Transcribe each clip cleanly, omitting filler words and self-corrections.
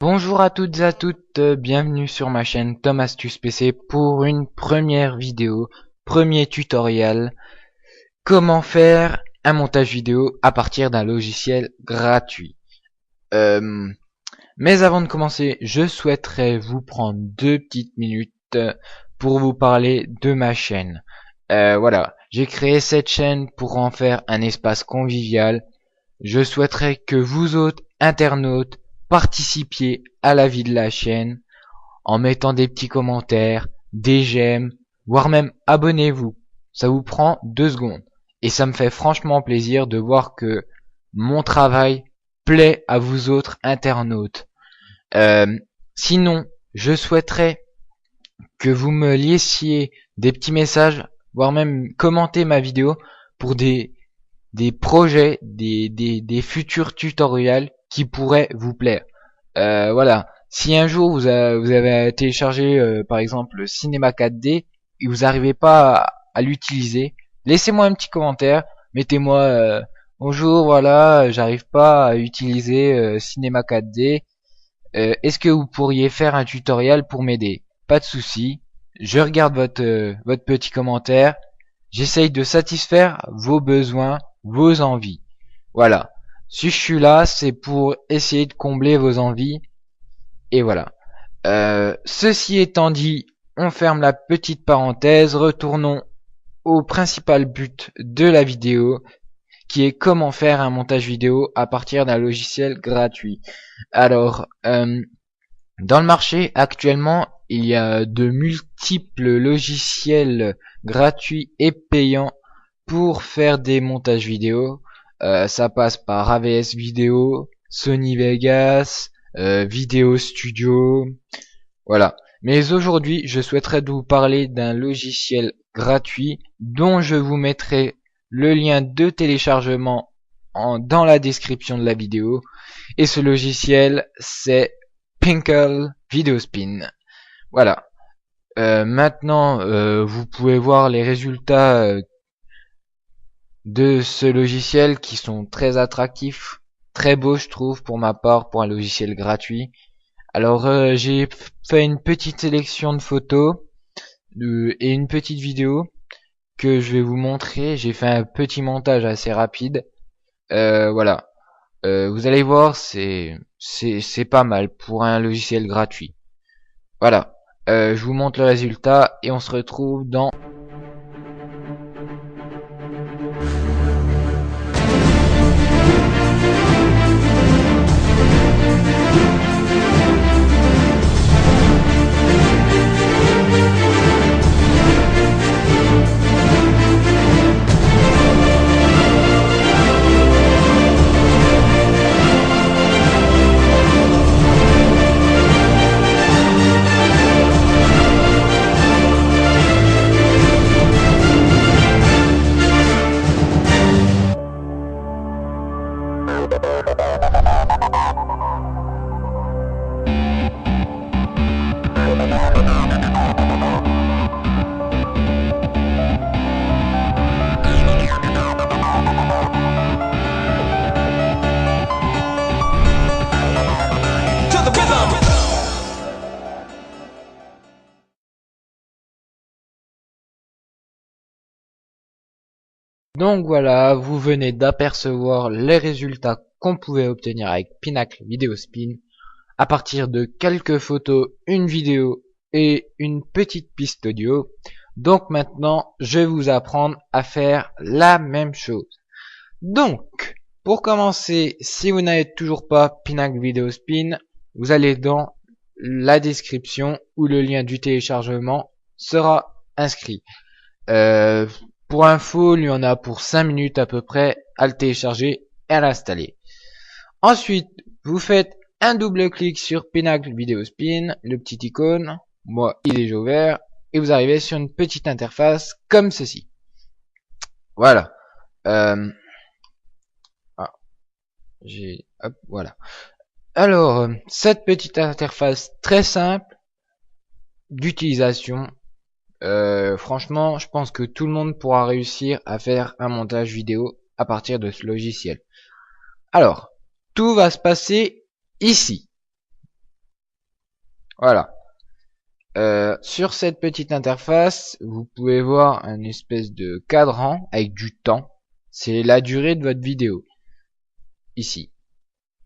Bonjour à toutes et à toutes, bienvenue sur ma chaîne Tom Astuce PC pour une première vidéo, premier tutoriel, comment faire un montage vidéo à partir d'un logiciel gratuit. Mais avant de commencer, je souhaiterais vous prendre 2 petites minutes pour vous parler de ma chaîne. Voilà, j'ai créé cette chaîne pour en faire un espace convivial. Je souhaiterais que vous autres internautes participiez à la vie de la chaîne en mettant des petits commentaires, des j'aime, voire même abonnez-vous. Ça vous prend 2 secondes. Et ça me fait franchement plaisir de voir que mon travail plaît à vous autres internautes. Sinon, je souhaiterais que vous me laissiez des petits messages, voire même commenter ma vidéo pour des projets, des futurs tutoriels qui pourraient vous plaire. Voilà. Si un jour vous avez téléchargé par exemple Cinema 4D et vous n'arrivez pas à l'utiliser, laissez-moi un petit commentaire, mettez-moi bonjour, voilà, j'arrive pas à utiliser Cinema 4D. Est-ce que vous pourriez faire un tutoriel pour m'aider? Pas de souci, je regarde votre petit commentaire, j'essaye de satisfaire vos besoins, vos envies. Voilà. Si je suis là, c'est pour essayer de combler vos envies. Et voilà. Ceci étant dit, on ferme la petite parenthèse. Retournons au principal but de la vidéo, qui est comment faire un montage vidéo à partir d'un logiciel gratuit. Alors, dans le marché actuellement, il y a de multiples logiciels gratuits et payants pour faire des montages vidéo. Ça passe par AVS Vidéo, Sony Vegas, Vidéo Studio, voilà. Mais aujourd'hui, je souhaiterais vous parler d'un logiciel gratuit dont je vous mettrai le lien de téléchargement dans la description de la vidéo. Et ce logiciel, c'est Pinkle Videospin. Voilà. Maintenant, vous pouvez voir les résultats de ce logiciel qui sont très attractifs, très beaux je trouve pour ma part pour un logiciel gratuit. Alors j'ai fait une petite sélection de photos et une petite vidéo que je vais vous montrer. J'ai fait un petit montage assez rapide. Voilà. Vous allez voir, c'est pas mal pour un logiciel gratuit. Voilà. Je vous montre le résultat et on se retrouve dans... Donc voilà, vous venez d'apercevoir les résultats qu'on pouvait obtenir avec Pinacle Videospin à partir de quelques photos, une vidéo et une petite piste audio. Donc maintenant, je vais vous apprendre à faire la même chose. Donc, pour commencer, si vous n'avez toujours pas Pinacle Videospin, vous allez dans la description où le lien du téléchargement sera inscrit. Pour info, il y en a pour 5 minutes à peu près à le télécharger et à l'installer. Ensuite, vous faites un double clic sur Pinacle Videospin, le petit icône. moi il est déjà ouvert, et vous arrivez sur une petite interface comme ceci. Voilà. Hop, voilà. Alors, cette petite interface très simple d'utilisation, franchement, je pense que tout le monde pourra réussir à faire un montage vidéo à partir de ce logiciel. Alors, tout va se passer ici. Voilà. Sur cette petite interface, vous pouvez voir un espèce de cadran avec du temps. C'est la durée de votre vidéo. Ici.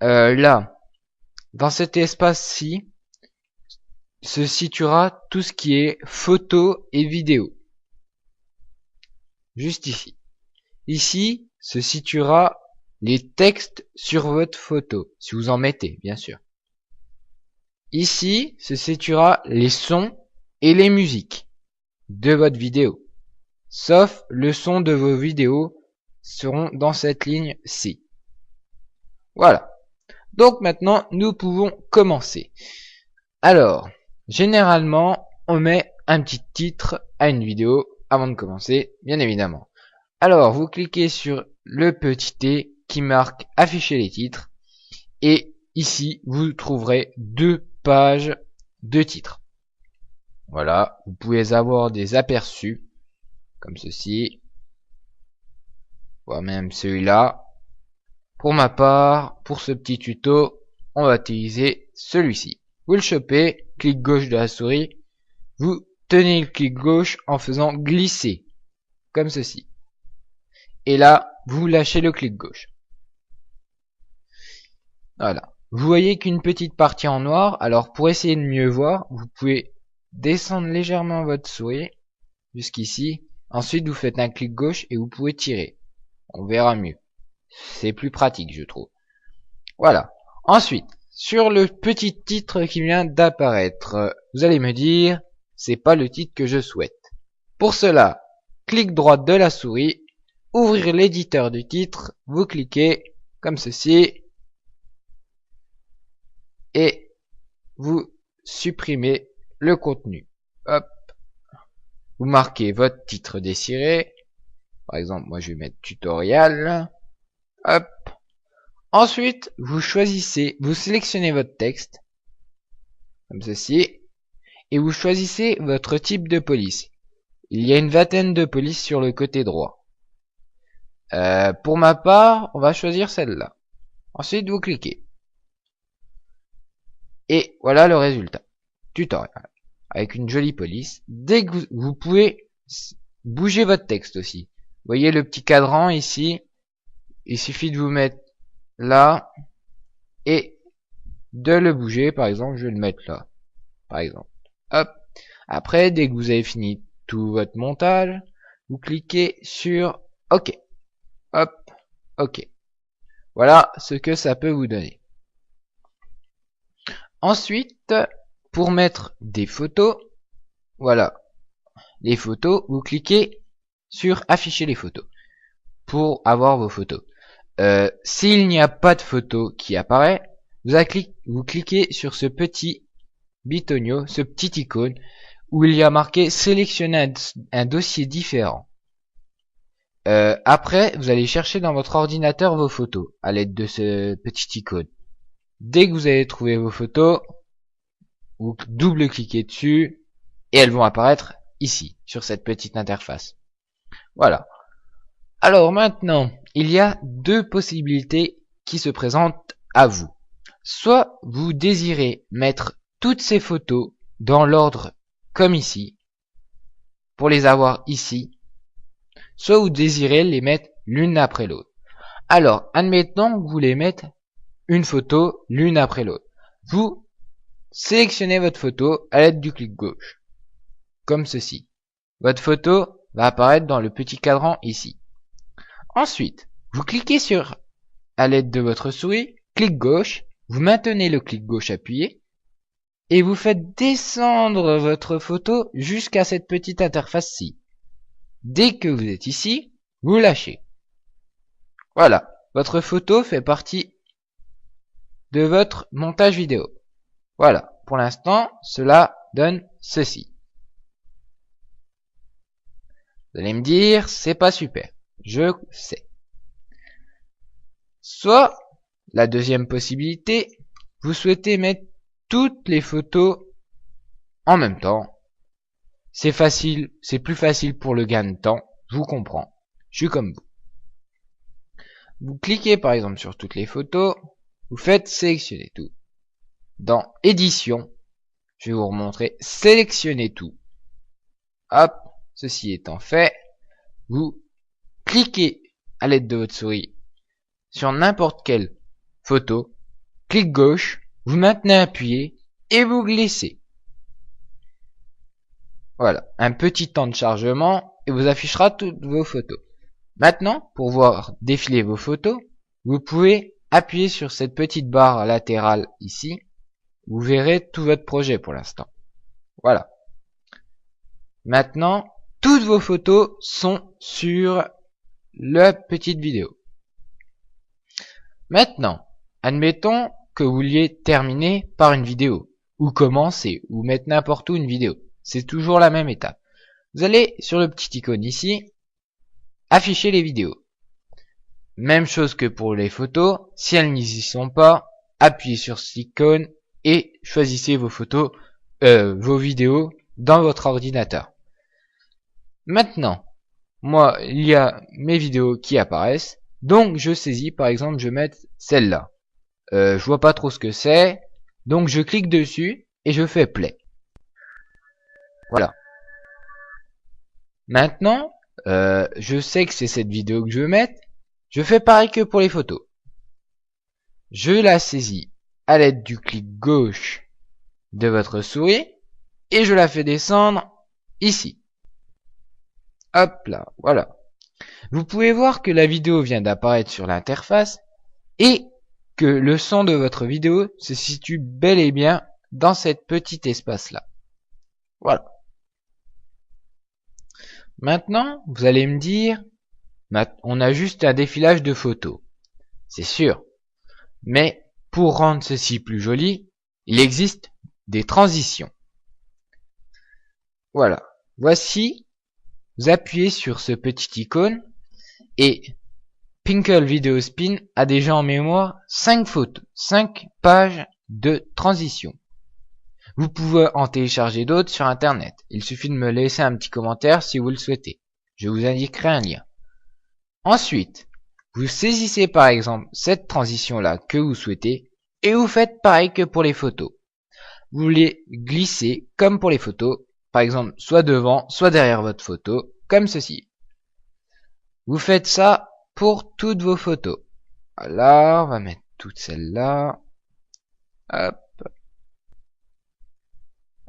Là, dans cet espace-ci, se situera tout ce qui est photo et vidéo. Juste ici. Ici se situera les textes sur votre photo, si vous en mettez, bien sûr. Ici se situera les sons et les musiques de votre vidéo. Sauf le son de vos vidéos seront dans cette ligne-ci. Voilà. Donc maintenant, nous pouvons commencer. Alors, généralement, on met un petit titre à une vidéo avant de commencer, bien évidemment. Alors, vous cliquez sur le petit T qui marque afficher les titres. Et ici, vous trouverez 2 pages de titres. Voilà, vous pouvez avoir des aperçus, comme ceci. Voire même celui-là. Pour ma part, pour ce petit tuto, on va utiliser celui-ci. Vous le chopez, clic gauche de la souris, vous tenez le clic gauche en faisant glisser, comme ceci. Et là, vous lâchez le clic gauche. Voilà. Vous voyez qu'une petite partie en noir, alors pour essayer de mieux voir, vous pouvez descendre légèrement votre souris, jusqu'ici. Ensuite, vous faites un clic gauche et vous pouvez tirer. On verra mieux. C'est plus pratique, je trouve. Voilà. Ensuite, sur le petit titre qui vient d'apparaître, vous allez me dire, c'est pas le titre que je souhaite. Pour cela, clic droit de la souris, ouvrir l'éditeur du titre, vous cliquez comme ceci, et vous supprimez le contenu. Hop. Vous marquez votre titre désiré. Par exemple, moi je vais mettre tutoriel. Hop. Ensuite, vous choisissez, vous sélectionnez votre texte, comme ceci, et vous choisissez votre type de police. Il y a une vingtaine de polices sur le côté droit. Pour ma part, on va choisir celle-là. Ensuite, vous cliquez. Et voilà le résultat. Tutoriel. Avec une jolie police. Dès que vous pouvez bouger votre texte aussi. Vous voyez le petit cadran ici. Il suffit de vous mettre là et de le bouger. Par exemple, je vais le mettre là. Par exemple. Hop. Après, dès que vous avez fini tout votre montage, vous cliquez sur OK. Hop. OK. Voilà ce que ça peut vous donner. Ensuite, pour mettre des photos, voilà. Les photos, vous cliquez sur afficher les photos pour avoir vos photos. S'il n'y a pas de photo qui apparaît, vous cliquez sur ce petit bitonio, ce petit icône où il y a marqué sélectionner un dossier différent. Après, vous allez chercher dans votre ordinateur vos photos à l'aide de ce petit icône. Dès que vous avez trouvé vos photos, vous double-cliquez dessus et elles vont apparaître ici, sur cette petite interface. Voilà. Alors maintenant, il y a 2 possibilités qui se présentent à vous. Soit vous désirez mettre toutes ces photos dans l'ordre comme ici, pour les avoir ici, soit vous désirez les mettre l'une après l'autre. Alors, admettons que vous les mettez une photo l'une après l'autre. Vous sélectionnez votre photo à l'aide du clic gauche, comme ceci. Votre photo va apparaître dans le petit cadran ici. Ensuite, vous cliquez sur, à l'aide de votre souris, clic gauche, vous maintenez le clic gauche appuyé, et vous faites descendre votre photo jusqu'à cette petite interface-ci. Dès que vous êtes ici, vous lâchez. Voilà, votre photo fait partie de votre montage vidéo. Voilà, pour l'instant, cela donne ceci. Vous allez me dire, c'est pas super. Je sais. Soit, la deuxième possibilité, vous souhaitez mettre toutes les photos en même temps. C'est facile, c'est plus facile pour le gain de temps. Je vous comprends. Je suis comme vous. Vous cliquez par exemple sur toutes les photos. Vous faites sélectionner tout. Dans édition, je vais vous remontrer sélectionner tout. Hop, ceci étant fait, vous cliquez à l'aide de votre souris sur n'importe quelle photo, clic gauche, vous maintenez appuyé et vous glissez. Voilà, un petit temps de chargement et vous affichera toutes vos photos. Maintenant, pour voir défiler vos photos, vous pouvez appuyer sur cette petite barre latérale ici. Vous verrez tout votre projet pour l'instant. Voilà. Maintenant, toutes vos photos sont sur la petite vidéo. Maintenant, admettons que vous vouliez terminer par une vidéo, ou commencer, ou mettre n'importe où une vidéo. C'est toujours la même étape. Vous allez sur le petit icône ici, afficher les vidéos. Même chose que pour les photos, si elles n'y sont pas, appuyez sur cet icône et choisissez vos photos, vos vidéos dans votre ordinateur. Maintenant, moi, il y a mes vidéos qui apparaissent, donc je saisis, par exemple, je vais mettre celle-là. Je vois pas trop ce que c'est, donc je clique dessus et je fais play. Voilà. Maintenant, je sais que c'est cette vidéo que je veux mettre. Je fais pareil que pour les photos. Je la saisis à l'aide du clic gauche de votre souris et je la fais descendre ici. Hop là, voilà. Vous pouvez voir que la vidéo vient d'apparaître sur l'interface et que le son de votre vidéo se situe bel et bien dans cet petit espace là. Voilà. Maintenant, vous allez me dire, on a juste un défilage de photos. C'est sûr. Mais pour rendre ceci plus joli, il existe des transitions. Voilà. Voici, vous appuyez sur ce petit icône et Pinkle Video Spin a déjà en mémoire 5 photos, 5 pages de transition. Vous pouvez en télécharger d'autres sur internet. Il suffit de me laisser un petit commentaire si vous le souhaitez. Je vous indiquerai un lien. Ensuite, vous saisissez par exemple cette transition là que vous souhaitez et vous faites pareil que pour les photos. Vous les glissez comme pour les photos, par exemple soit devant, soit derrière votre photo, comme ceci. Vous faites ça pour toutes vos photos. Voilà, on va mettre toutes celles-là. Hop.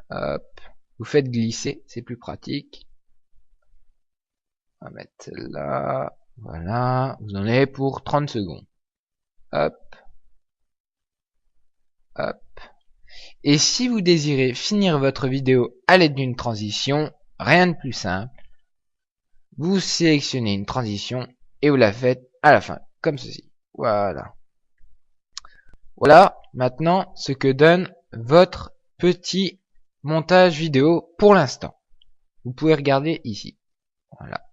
Hop. Vous faites glisser, c'est plus pratique. On va mettre celle-là. Voilà, vous en avez pour 30 secondes. Hop. Hop. Et si vous désirez finir votre vidéo à l'aide d'une transition, rien de plus simple. Vous sélectionnez une transition et vous la faites à la fin, comme ceci. Voilà. Voilà maintenant ce que donne votre petit montage vidéo pour l'instant. Vous pouvez regarder ici. Voilà.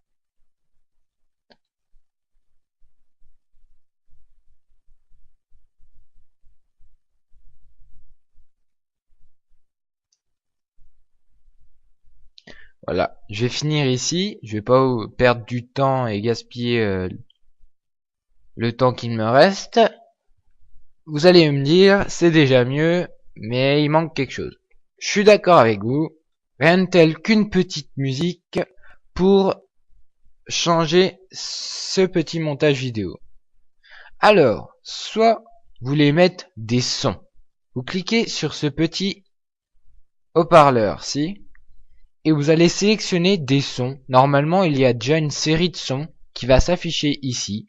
Voilà, je vais finir ici. Je vais pas perdre du temps et gaspiller le temps qu'il me reste. Vous allez me dire, c'est déjà mieux, mais il manque quelque chose. Je suis d'accord avec vous. Rien de tel qu'une petite musique pour changer ce petit montage vidéo. Alors, soit vous voulez mettre des sons. Vous cliquez sur ce petit haut-parleur-ci. Et vous allez sélectionner des sons. Normalement, il y a déjà une série de sons qui va s'afficher ici.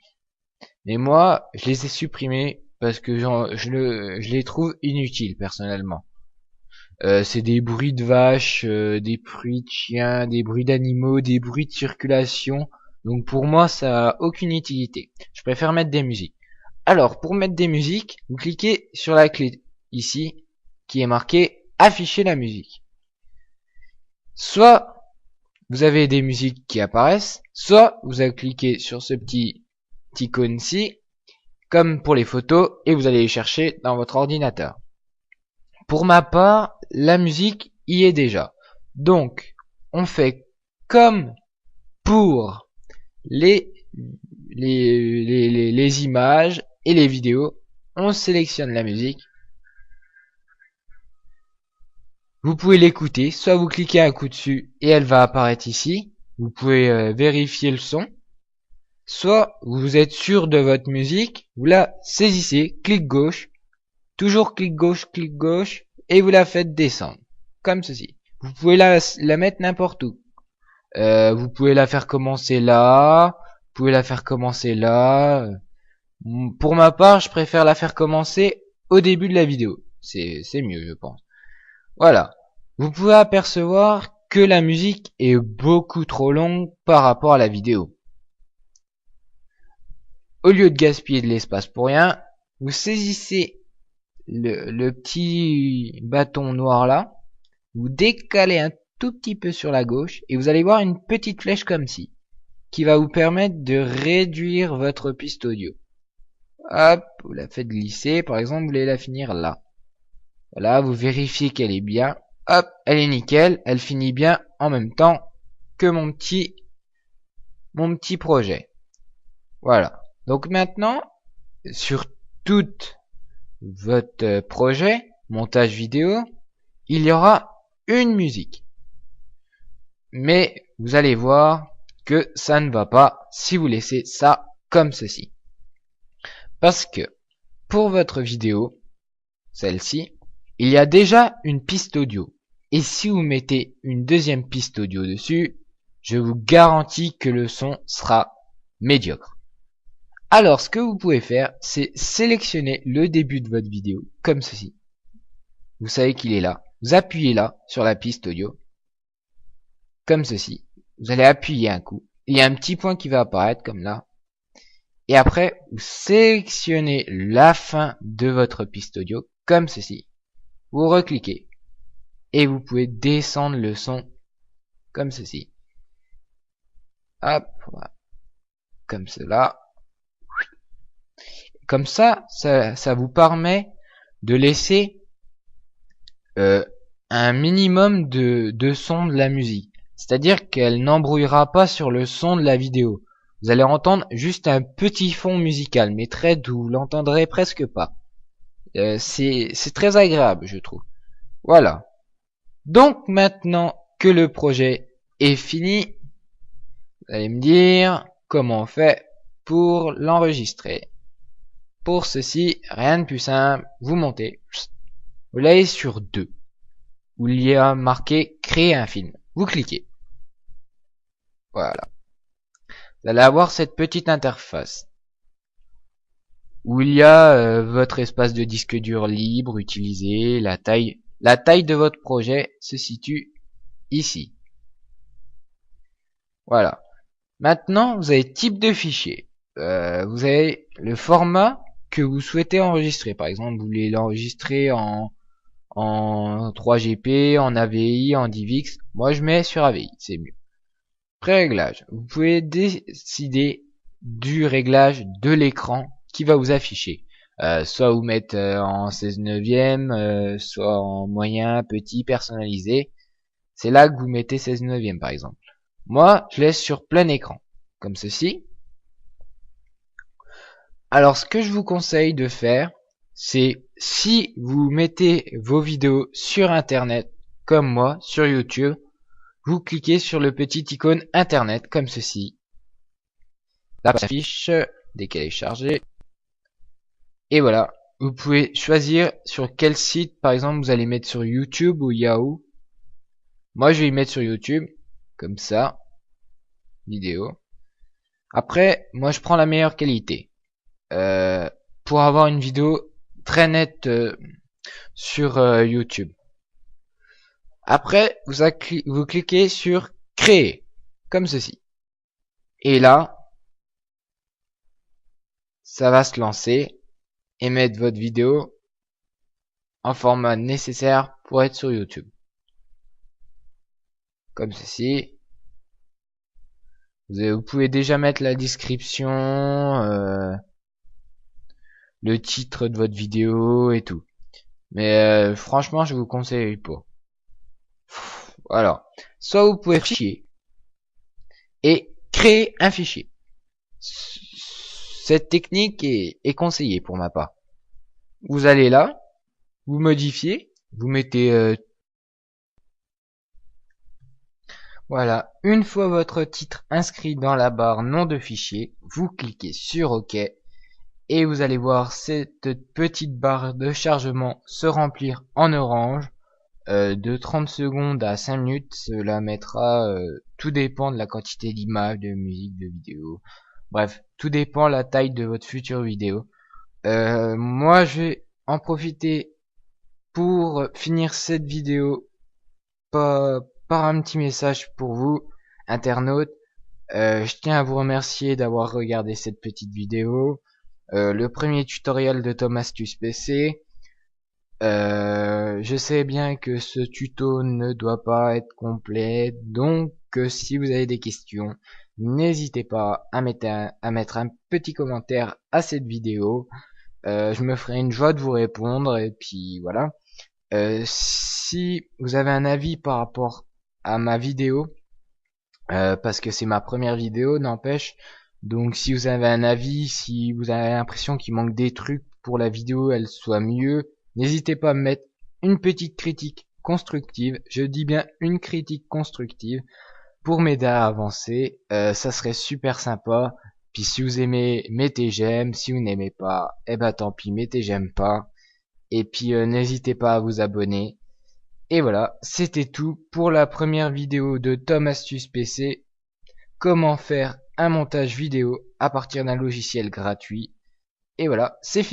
Mais moi, je les ai supprimés parce que je les trouve inutiles personnellement. C'est des bruits de vaches, des bruits de chiens, des bruits d'animaux, des bruits de circulation. Donc pour moi, ça a aucune utilité. Je préfère mettre des musiques. Alors, pour mettre des musiques, vous cliquez sur la clé ici qui est marquée afficher la musique. Soit vous avez des musiques qui apparaissent, soit vous allez cliquer sur ce petit icône-ci, comme pour les photos, et vous allez les chercher dans votre ordinateur. Pour ma part, la musique y est déjà. Donc, on fait comme pour les images et les vidéos. On sélectionne la musique. Vous pouvez l'écouter, soit vous cliquez un coup dessus et elle va apparaître ici. Vous pouvez vérifier le son. Soit vous êtes sûr de votre musique, vous la saisissez, clic gauche, toujours clic gauche, et vous la faites descendre, comme ceci. Vous pouvez la mettre n'importe où. Vous pouvez la faire commencer là, vous pouvez la faire commencer là. Pour ma part, je préfère la faire commencer au début de la vidéo. C'est mieux, je pense. Voilà. Vous pouvez apercevoir que la musique est beaucoup trop longue par rapport à la vidéo. Au lieu de gaspiller de l'espace pour rien, vous saisissez le petit bâton noir là, vous décalez un tout petit peu sur la gauche et vous allez voir une petite flèche comme ci, qui va vous permettre de réduire votre piste audio. Hop, vous la faites glisser, par exemple vous voulez la finir là. Voilà, vous vérifiez qu'elle est bien. Hop, elle est nickel, elle finit bien en même temps que mon petit projet. Voilà. Donc maintenant, sur tout votre projet, montage vidéo, il y aura une musique. Mais vous allez voir que ça ne va pas si vous laissez ça comme ceci. Parce que pour votre vidéo, celle-ci, il y a déjà une piste audio. Et si vous mettez une deuxième piste audio dessus, je vous garantis que le son sera médiocre. Alors ce que vous pouvez faire, c'est sélectionner le début de votre vidéo, comme ceci. Vous savez qu'il est là. Vous appuyez là, sur la piste audio, comme ceci. Vous allez appuyer un coup. Il y a un petit point qui va apparaître, comme là. Et après, vous sélectionnez la fin de votre piste audio, comme ceci. Vous recliquez. Et vous pouvez descendre le son, comme ceci. Hop, voilà. Comme cela. Comme ça vous permet de laisser un minimum de son de la musique. C'est-à-dire qu'elle n'embrouillera pas sur le son de la vidéo. Vous allez entendre juste un petit fond musical, mais très doux, vous l'entendrez presque pas. C'est très agréable, je trouve. Voilà. Donc maintenant que le projet est fini, vous allez me dire comment on fait pour l'enregistrer. Pour ceci, rien de plus simple, vous montez, vous l'avez sur 2, où il y a marqué créer un film. Vous cliquez. Voilà. Vous allez avoir cette petite interface où il y a votre espace de disque dur libre utilisé, la taille de votre projet se situe ici. Voilà. Maintenant, vous avez type de fichier. Vous avez le format que vous souhaitez enregistrer. Par exemple, vous voulez l'enregistrer en 3GP, en AVI, en DivX. Moi, je mets sur AVI, c'est mieux. Préréglage. Vous pouvez décider du réglage de l'écran qui va vous afficher. Soit vous mettre en 16 neuvième, soit en moyen, petit, personnalisé. C'est là que vous mettez 16 neuvième par exemple. Moi, je laisse sur plein écran, comme ceci. Alors, ce que je vous conseille de faire, c'est si vous mettez vos vidéos sur Internet, comme moi, sur YouTube, vous cliquez sur le petit icône Internet, comme ceci. La page s'affiche dès qu'elle est chargée. Et voilà, vous pouvez choisir sur quel site, par exemple, vous allez mettre sur YouTube ou Yahoo. Moi, je vais y mettre sur YouTube, comme ça, vidéo. Après, moi, je prends la meilleure qualité. Pour avoir une vidéo très nette sur YouTube. Après, vous cliquez sur créer, comme ceci. Et là, ça va se lancer et mettre votre vidéo en format nécessaire pour être sur YouTube. comme ceci. Vous pouvez déjà mettre la description, le titre de votre vidéo et tout. Mais franchement, je vous conseille pas. Alors, soit vous pouvez fichier et créer un fichier. Cette technique est conseillée pour ma part. Vous allez là, vous modifiez, vous mettez voilà, une fois votre titre inscrit dans la barre nom de fichier, vous cliquez sur OK et vous allez voir cette petite barre de chargement se remplir en orange de 30 secondes à 5 minutes. Cela mettra, tout dépend de la quantité d'images, de musique, de vidéo. Bref, tout dépend de la taille de votre future vidéo. Moi, je vais en profiter pour finir cette vidéo par un petit message pour vous, internautes. Je tiens à vous remercier d'avoir regardé cette petite vidéo. Le premier tutoriel de Thomastus PC. Je sais bien que ce tuto ne doit pas être complet, donc si vous avez des questions, n'hésitez pas à mettre un petit commentaire à cette vidéo. Je me ferai une joie de vous répondre, et puis voilà. Si vous avez un avis par rapport à ma vidéo, parce que c'est ma première vidéo, n'empêche. Donc si vous avez un avis, si vous avez l'impression qu'il manque des trucs pour la vidéo, elle soit mieux, n'hésitez pas à me mettre une petite critique constructive. Je dis bien une critique constructive pour m'aider à avancer. Ça serait super sympa. Puis si vous aimez, mettez j'aime. Si vous n'aimez pas, eh ben tant pis, mettez j'aime pas. Et puis n'hésitez pas à vous abonner. Et voilà, c'était tout pour la première vidéo de Thomastus PC. Comment faire un montage vidéo à partir d'un logiciel gratuit. Et voilà, c'est fini.